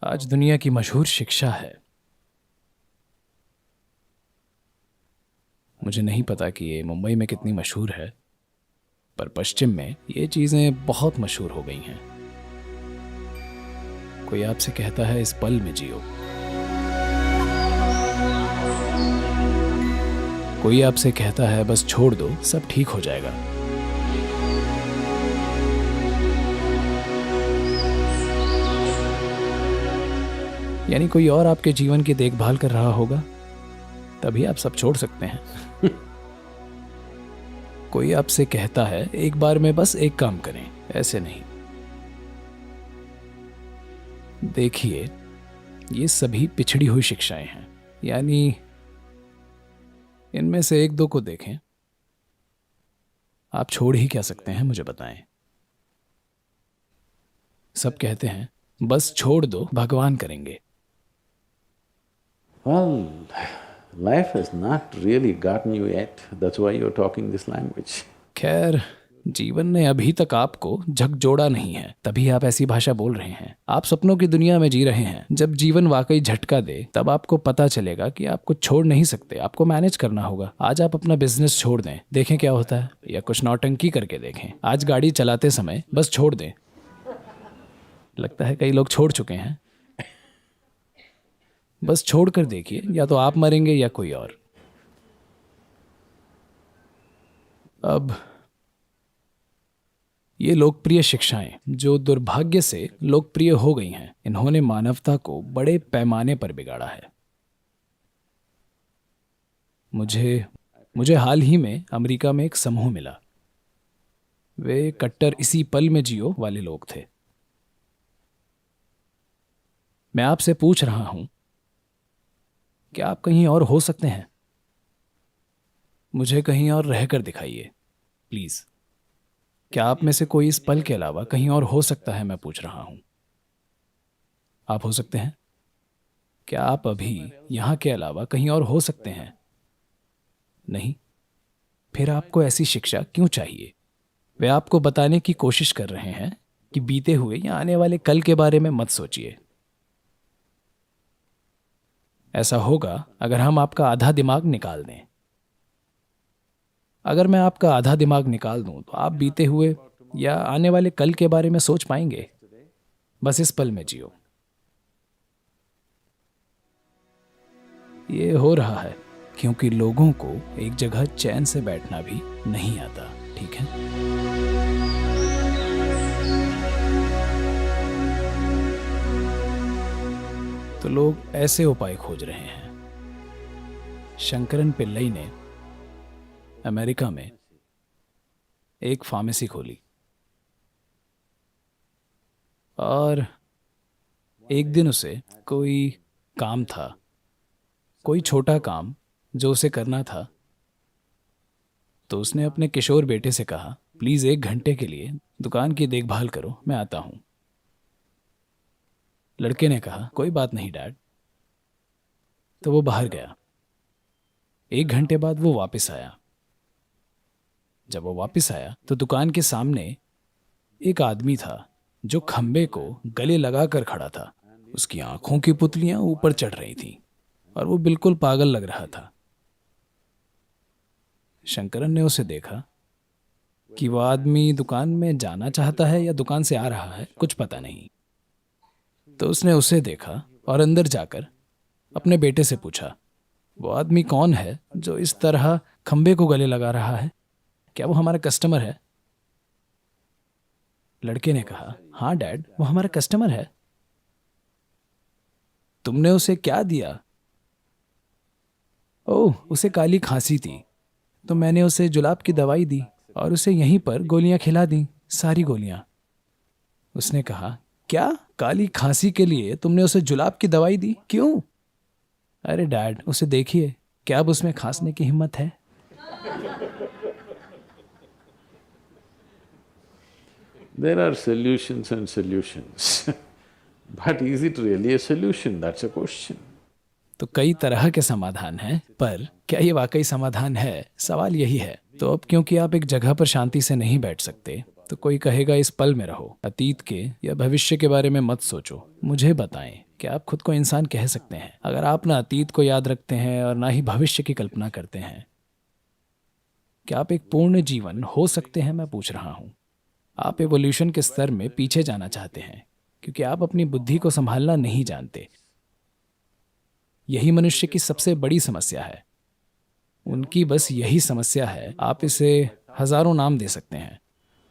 आज दुनिया की मशहूर शिक्षा है। मुझे नहीं पता कि ये मुंबई में कितनी मशहूर है, पर पश्चिम में ये चीज़ें बहुत मशहूर हो गई हैं। कोई आपसे कहता है इस पल में जियो, कोई आपसे कहता है बस छोड़ दो सब ठीक हो जाएगा। यानी कोई और आपके जीवन की देखभाल कर रहा होगा, तभी आप सब छोड़ सकते हैं। कोई आपसे कहता है एक बार में बस एक काम करें, ऐसे नहीं। देखिए, ये सभी पिछड़ी हुई शिक्षाएं हैं। यानी इनमें से एक दो को देखें, आप छोड़ ही क्या सकते हैं, मुझे बताएं। सब कहते हैं बस छोड़ दो, भगवान करेंगे। Well, life has not really gotten you yet. That's why you're talking this language. खैर, जीवन ने अभी तक आपको झकझोड़ा नहीं है, तभी आप ऐसी भाषा बोल रहे हैं। आप सपनों की दुनिया में जी रहे हैं। जब जीवन वाकई झटका दे, तब आपको पता चलेगा कि आप कुछ छोड़ नहीं सकते, आपको मैनेज करना होगा। आज आप अपना बिजनेस छोड़ दें, देखें क्या होता है, या कुछ नौटंकी करके देखें। आज गाड़ी चलाते समय बस छोड़ दें। लगता है कई लोग छोड़ चुके हैं। बस छोड़ कर देखिए, या तो आप मरेंगे या कोई और। अब ये लोकप्रिय शिक्षाएं जो दुर्भाग्य से लोकप्रिय हो गई हैं, इन्होंने मानवता को बड़े पैमाने पर बिगाड़ा है। मुझे हाल ही में अमेरिका में एक समूह मिला। वे कट्टर इसी पल में जियो वाले लोग थे। मैं आपसे पूछ रहा हूं, क्या आप कहीं और हो सकते हैं? मुझे कहीं और रहकर दिखाइए प्लीज। क्या आप में से कोई इस पल के अलावा कहीं और हो सकता है? मैं पूछ रहा हूं। आप हो सकते हैं? क्या आप अभी यहां के अलावा कहीं और हो सकते हैं? नहीं? फिर आपको ऐसी शिक्षा क्यों चाहिए? वे आपको बताने की कोशिश कर रहे हैं कि बीते हुए या आने वाले कल के बारे में मत सोचिए। ऐसा होगा अगर हम आपका आधा दिमाग निकाल दें। अगर मैं आपका आधा दिमाग निकाल दूं, तो आप बीते हुए या आने वाले कल के बारे में सोच पाएंगे? बस इस पल में जियो। ये हो रहा है क्योंकि लोगों को एक जगह चैन से बैठना भी नहीं आता, ठीक है? तो लोग ऐसे उपाय खोज रहे हैं। शंकरन पिल्लई ने अमेरिका में एक फार्मेसी खोली, और एक दिन उसे कोई काम था, कोई छोटा काम जो उसे करना था। तो उसने अपने किशोर बेटे से कहा, प्लीज 1 घंटे के लिए दुकान की देखभाल करो, मैं आता हूं। लड़के ने कहा, कोई बात नहीं डैड। तो वो बाहर गया। 1 घंटे बाद वो वापस आया। जब वो वापस आया तो दुकान के सामने एक आदमी था जो खंबे को गले लगाकर खड़ा था। उसकी आंखों की पुतलियां ऊपर चढ़ रही थीं और वो बिल्कुल पागल लग रहा था। शंकरन ने उसे देखा कि वो आदमी दुकान में जाना चाहता है या दुकान से आ रहा है, कुछ पता नहीं। तो उसने उसे देखा और अंदर जाकर अपने बेटे से पूछा, वो आदमी कौन है जो इस तरह खंबे को गले लगा रहा है? क्या वो हमारा कस्टमर है? लड़के ने कहा, हाँ डैड, वो हमारा कस्टमर है। तुमने उसे क्या दिया? ओह, उसे काली खांसी थी, तो मैंने उसे जुलाब की दवाई दी और उसे यहीं पर गोलियां खिला दी, सारी गोलियां। उसने कहा, क्या काली खांसी के लिए तुमने उसे जुलाब की दवाई दी? क्यों? अरे डैड, उसे देखिए, क्या अब उसमें खांसने की हिम्मत है? There are solutions and solutions. But is it really a solution? That's a question. तो कई तरह के समाधान हैं, पर क्या ये वाकई समाधान है? सवाल यही है। तो अब क्योंकि आप एक जगह पर शांति से नहीं बैठ सकते, तो कोई कहेगा इस पल में रहो, अतीत के या भविष्य के बारे में मत सोचो। मुझे बताएं, क्या आप खुद को इंसान कह सकते हैं अगर आप ना अतीत को याद रखते हैं और ना ही भविष्य की कल्पना करते हैं? क्या आप एक पूर्ण जीवन हो सकते हैं, मैं पूछ रहा हूँ। आप एवोल्यूशन के स्तर में पीछे जाना चाहते हैं क्योंकि आप अपनी बुद्धि को संभालना नहीं जानते। यही मनुष्य की सबसे बड़ी समस्या है। उनकी बस यही समस्या है। आप इसे हजारों नाम दे सकते हैं।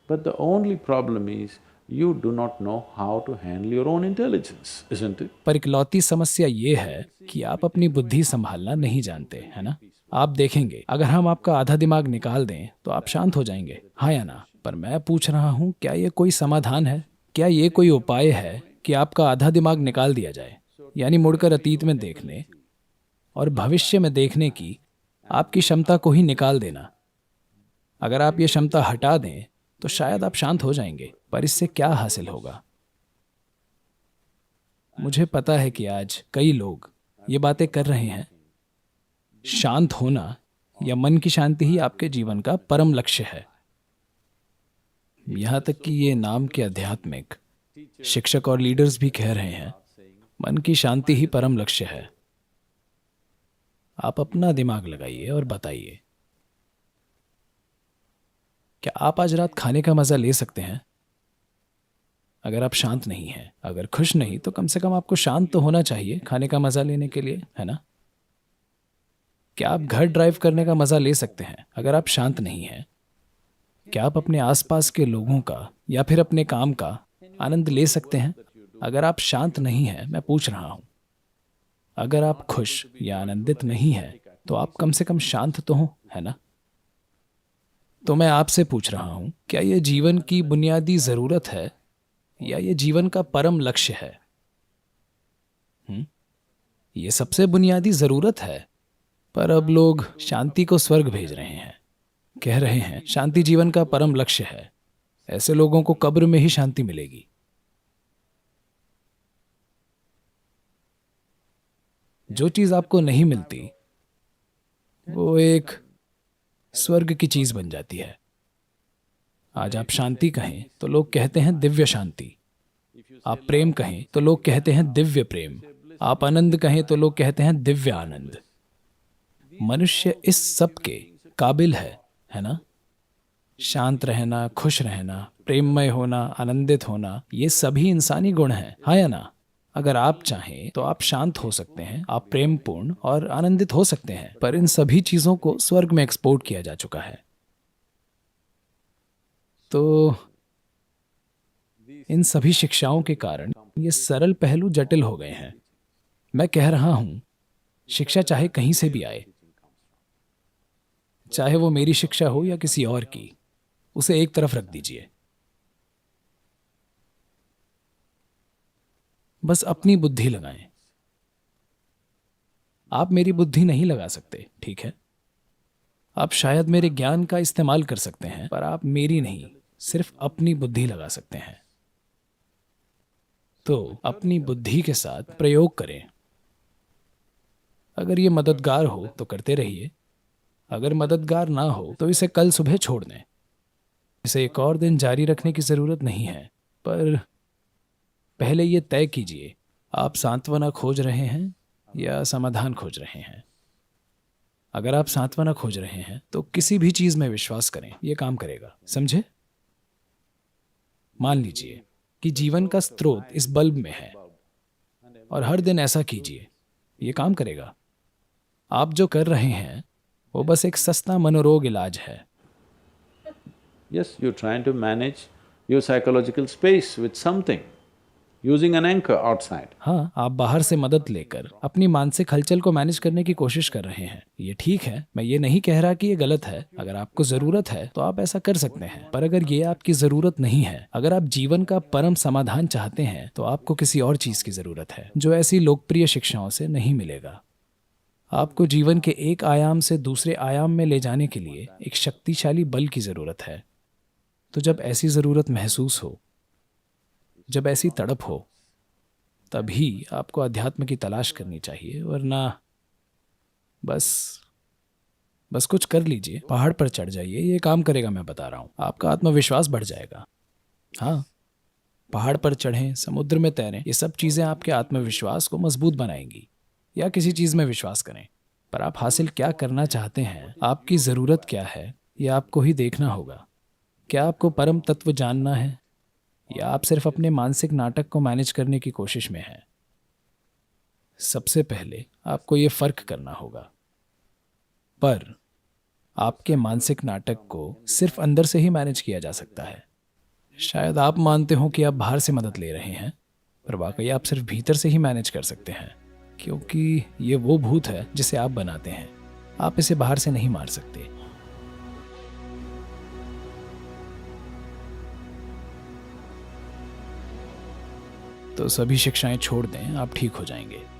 But the only problem is you do not know how to handle your own intelligence, isn't it? पर इकलौती समस्या ये है कि आप अपनी बुद्धि संभालना नहीं जानते, है ना? आप देखेंगे अगर हम आपका आधा दिमाग निकाल दें तो आप शांत हो जाएंगे, हाँ या ना? पर मैं पूछ रहा हूँ, क्या ये कोई समाधान है? क्या ये कोई उपाय है कि आपका आधा दिमाग निकाल दिया जाए, यानी मुड़कर अतीत में देखने और भविष्य में देखने की आपकी क्षमता को ही निकाल देना? अगर आप ये क्षमता हटा दें तो शायद आप शांत हो जाएंगे, पर इससे क्या हासिल होगा? मुझे पता है कि आज कई लोग ये बातें कर रहे हैं। शांत होना या मन की शांति ही आपके जीवन का परम लक्ष्य है। यहाँ तक कि ये नाम के आध्यात्मिक शिक्षक और लीडर्स भी कह रहे हैं, मन की शांति ही परम लक्ष्य है। आप अपना दिमाग लगाइए और बताइए, क्या आप आज रात खाने का मजा ले सकते हैं? अगर आप शांत नहीं हैं, अगर खुश नहीं, तो कम से कम आपको शांत तो होना चाहिए खाने का मजा लेने के लिए, है ना? क्या आप घर ड्राइव करने का मजा ले सकते हैं अगर आप शांत नहीं हैं? क्या आप अपने आसपास के लोगों का या फिर अपने काम का आनंद ले सकते हैं अगर आप शांत नहीं हैं? मैं पूछ रहा हूं। अगर आप खुश या आनंदित नहीं हैं तो आप कम से कम शांत तो हो, है ना? तो मैं आपसे पूछ रहा हूं, क्या यह जीवन की बुनियादी जरूरत है या ये जीवन का परम लक्ष्य है? ये सबसे बुनियादी जरूरत है। पर अब लोग शांति को स्वर्ग भेज रहे हैं, कह रहे हैं शांति जीवन का परम लक्ष्य है। ऐसे लोगों को कब्र में ही शांति मिलेगी। जो चीज आपको नहीं मिलती वो एक स्वर्ग की चीज बन जाती है। आज आप शांति कहें तो लोग कहते हैं दिव्य शांति। आप प्रेम कहें तो लोग कहते हैं दिव्य प्रेम। आप आनंद कहें तो लोग कहते हैं दिव्य आनंद। मनुष्य इस सब के काबिल है ना? शांत रहना, खुश रहना, प्रेममय होना, आनंदित होना, ये सभी इंसानी गुण हैं, हाँ या ना? अगर आप चाहें तो आप शांत हो सकते हैं, आप प्रेमपूर्ण और आनंदित हो सकते हैं, पर इन सभी चीजों को स्वर्ग में एक्सपोर्ट किया जा चुका है। तो इन सभी शिक्षाओं के कारण ये सरल पहलू जटिल हो गए हैं। मैं कह रहा हूं, शिक्षा चाहे कहीं से भी आए, चाहे वो मेरी शिक्षा हो या किसी और की, उसे एक तरफ रख दीजिए। बस अपनी बुद्धि लगाएं। आप मेरी बुद्धि नहीं लगा सकते, ठीक है? आप शायद मेरे ज्ञान का इस्तेमाल कर सकते हैं, पर आप मेरी नहीं, सिर्फ अपनी बुद्धि लगा सकते हैं। तो अपनी बुद्धि के साथ प्रयोग करें। अगर ये मददगार हो तो करते रहिए, अगर मददगार ना हो तो इसे कल सुबह छोड़ दें। इसे एक और दिन जारी रखने की जरूरत नहीं है, पर पहले ये तय कीजिए, आप सांत्वना खोज रहे हैं या समाधान खोज रहे हैं? अगर आप सांत्वना खोज रहे हैं तो किसी भी चीज में विश्वास करें, यह काम करेगा, समझे? मान लीजिए कि जीवन का स्रोत इस बल्ब में है और हर दिन ऐसा कीजिए, यह काम करेगा। आप जो कर रहे हैं वो बस एक सस्ता मनोरोग इलाज है। Yes, you're trying to manage your psychological space with something, using an anchor outside. हाँ, आप बाहर से मदद लेकर अपनी मानसिक हलचल को मैनेज करने की कोशिश कर रहे हैं। ये ठीक है, मैं ये नहीं कह रहा कि ये गलत है। अगर आपको जरूरत है तो आप ऐसा कर सकते हैं, पर अगर ये आपकी जरूरत नहीं है, अगर आप जीवन का परम समाधान चाहते हैं, तो आपको किसी और चीज की जरूरत है जो ऐसी लोकप्रिय शिक्षाओं से नहीं मिलेगा। आपको जीवन के एक आयाम से दूसरे आयाम में ले जाने के लिए एक शक्तिशाली बल की जरूरत है। तो जब ऐसी जरूरत महसूस हो, जब ऐसी तड़प हो, तभी आपको अध्यात्म की तलाश करनी चाहिए, वरना बस बस कुछ कर लीजिए, पहाड़ पर चढ़ जाइए, ये काम करेगा, मैं बता रहा हूँ। आपका आत्मविश्वास बढ़ जाएगा। हाँ, पहाड़ पर चढ़ें, समुद्र में तैरें, ये सब चीज़ें आपके आत्मविश्वास को मजबूत बनाएंगी। या किसी चीज़ में विश्वास करें, पर आप हासिल क्या करना चाहते हैं, आपकी ज़रूरत क्या है, ये आपको ही देखना होगा। क्या आपको परम तत्व जानना है, या आप सिर्फ अपने मानसिक नाटक को मैनेज करने की कोशिश में हैं? सबसे पहले आपको ये फ़र्क करना होगा। पर आपके मानसिक नाटक को सिर्फ अंदर से ही मैनेज किया जा सकता है। शायद आप मानते हो कि आप बाहर से मदद ले रहे हैं, पर वाकई आप सिर्फ भीतर से ही मैनेज कर सकते हैं, क्योंकि ये वो भूत है जिसे आप बनाते हैं। आप इसे बाहर से नहीं मार सकते। तो सभी शिक्षाएं छोड़ दें, आप ठीक हो जाएंगे।